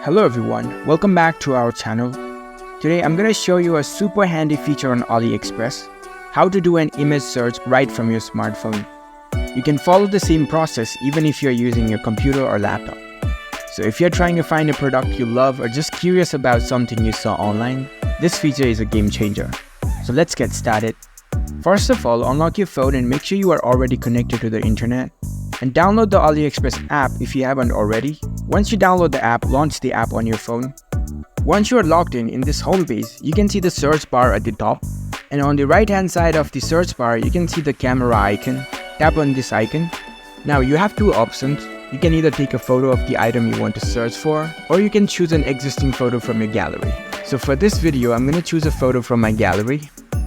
Hello everyone, welcome back to our channel. Today I'm going to show you a super handy feature on AliExpress, how to do an image search right from your smartphone. You can follow the same process even if you're using your computer or laptop. So if you're trying to find a product you love or just curious about something you saw online, this feature is a game changer. So let's get started. First of all, unlock your phone and make sure you are already connected to the internet. And download the AliExpress app if you haven't already. Once you download the app, launch the app on your phone. Once you are logged in this homepage, you can see the search bar at the top. And on the right hand side of the search bar, you can see the camera icon. Tap on this icon. Now you have two options. You can either take a photo of the item you want to search for, or you can choose an existing photo from your gallery. So for this video, I'm going to choose a photo from my gallery.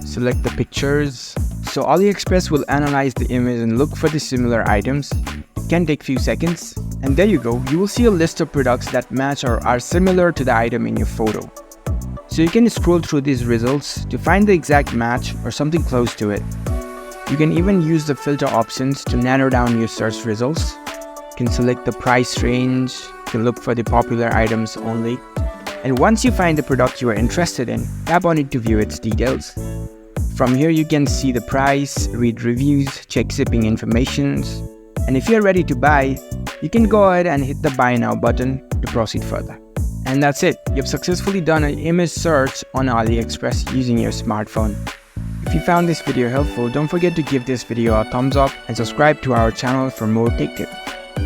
Select the pictures. So AliExpress will analyze the image and look for the similar items. It can take few seconds. And there you go, you will see a list of products that match or are similar to the item in your photo. So you can scroll through these results to find the exact match or something close to it. You can even use the filter options to narrow down your search results. You can select the price range, you can look for the popular items only. And once you find the product you are interested in, tap on it to view its details. From here you can see the price, read reviews, check shipping information, and if you're ready to buy, you can go ahead and hit the buy now button to proceed further. And that's it, you've successfully done an image search on AliExpress using your smartphone. If you found this video helpful, don't forget to give this video a thumbs up and subscribe to our channel for more tech tips.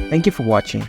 Thank you for watching.